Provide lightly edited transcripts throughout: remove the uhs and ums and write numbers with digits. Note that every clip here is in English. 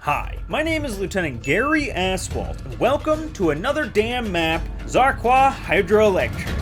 Hi, my name is Lieutenant Gary Asphalt, and welcome to another damn map, Zarqwa Hydroelectric.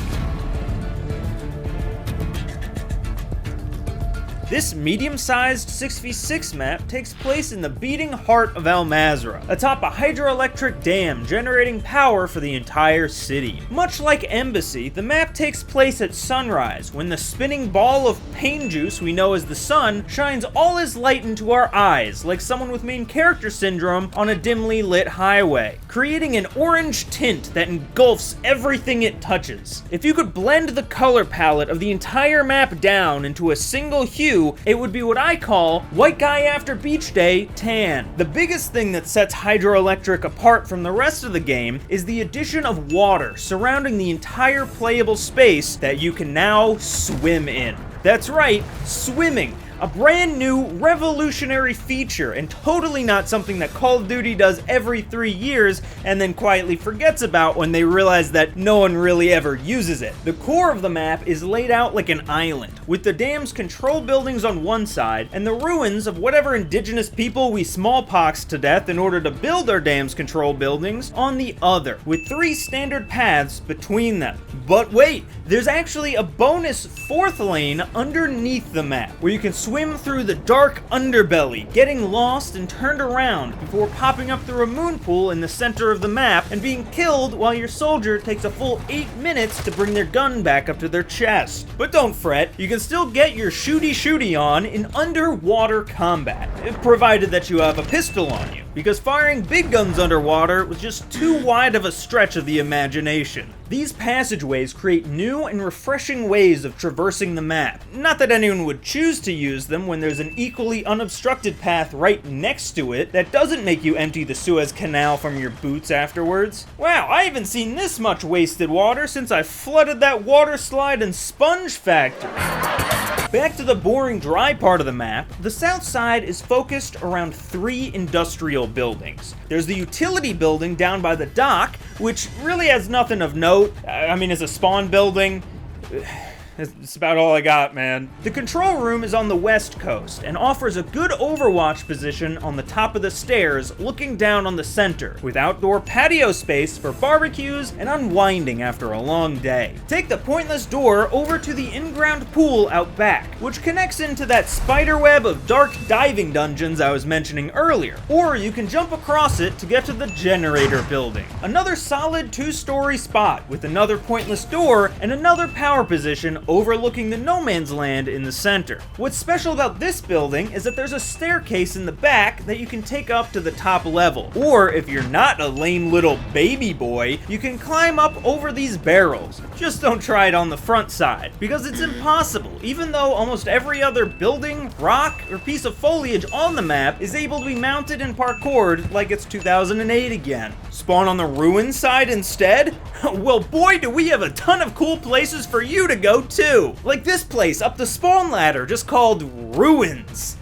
This medium-sized 6v6 map takes place in the beating heart of Al Mazrah, atop a hydroelectric dam generating power for the entire city. Much like Embassy, the map takes place at sunrise, when the spinning ball of pain juice we know as the sun shines all his light into our eyes, like someone with main character syndrome on a dimly lit highway, creating an orange tint that engulfs everything it touches. If you could blend the color palette of the entire map down into a single hue, it would be what I call white guy after beach day tan. The biggest thing that sets Hydroelectric apart from the rest of the game is the addition of water surrounding the entire playable space that you can now swim in. That's right, swimming. A brand new, revolutionary feature, and totally not something that Call of Duty does every 3 years and then quietly forgets about when they realize that no one really ever uses it. The core of the map is laid out like an island, with the dam's control buildings on one side and the ruins of whatever indigenous people we smallpoxed to death in order to build our dam's control buildings on the other, with 3 standard paths between them. But wait, there's actually a bonus 4th lane underneath the map, where you can swim through the dark underbelly, getting lost and turned around before popping up through a moon pool in the center of the map and being killed while your soldier takes a full 8 minutes to bring their gun back up to their chest. But don't fret, you can still get your shooty on in underwater combat, provided that you have a pistol on you, because firing big guns underwater was just too wide of a stretch of the imagination. These passageways create new and refreshing ways of traversing the map. Not that anyone would choose to use them when there's an equally unobstructed path right next to it that doesn't make you empty the Suez Canal from your boots afterwards. Wow, I haven't seen this much wasted water since I flooded that water slide and sponge factory. Back to the boring dry part of the map, the south side is focused around 3 industrial buildings. There's the utility building down by the dock, which really has nothing of note. I mean, it's a spawn building. It's about all I got, man. The control room is on the west coast and offers a good overwatch position on the top of the stairs looking down on the center, with outdoor patio space for barbecues and unwinding after a long day. Take the pointless door over to the in-ground pool out back, which connects into that spiderweb of dark diving dungeons I was mentioning earlier, or you can jump across it to get to the generator building. Another solid 2-story spot with another pointless door and another power position overlooking the no man's land in the center. What's special about this building is that there's a staircase in the back that you can take up to the top level. Or if you're not a lame little baby boy, you can climb up over these barrels. Just don't try it on the front side, because it's impossible, even though almost every other building, rock, or piece of foliage on the map is able to be mounted and parkoured like it's 2008 again. Spawn on the ruin side instead? Well, boy, do we have a ton of cool places for you to go too. Like this place up the spawn ladder, just called Ruins.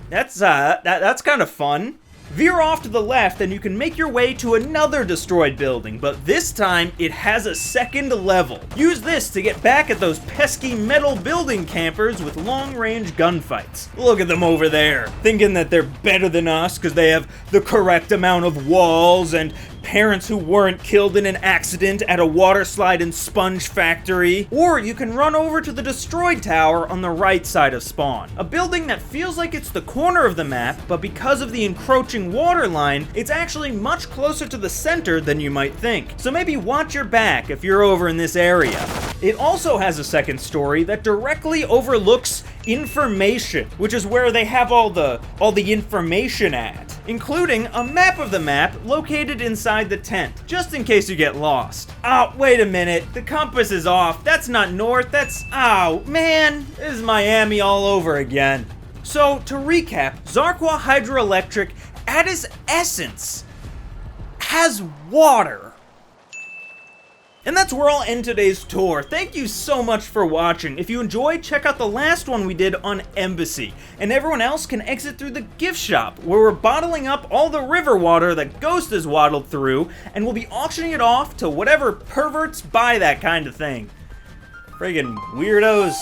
That's kind of fun. Veer off to the left and you can make your way to another destroyed building, but this time it has a second level. Use this to get back at those pesky metal building campers with long-range gunfights. Look at them over there, thinking that they're better than us because they have the correct amount of walls and parents who weren't killed in an accident at a water slide and sponge factory. Or you can run over to the destroyed tower on the right side of spawn, a building that feels like it's the corner of the map, but because of the encroaching water line, it's actually much closer to the center than you might think. So maybe watch your back if you're over in this area. It also has a second story that directly overlooks information, which is where they have all the information at, including a map of the map located inside the tent, just in case you get lost. Oh, wait a minute, the compass is off. That's not north, oh man, this is Miami all over again. So, to recap, Zarqwa Hydroelectric, at its essence, has water. And that's where I'll end today's tour. Thank you so much for watching. If you enjoyed, check out the last one we did on Embassy. And everyone else can exit through the gift shop, where we're bottling up all the river water that Ghost has waddled through, and we'll be auctioning it off to whatever perverts buy that kind of thing. Friggin' weirdos.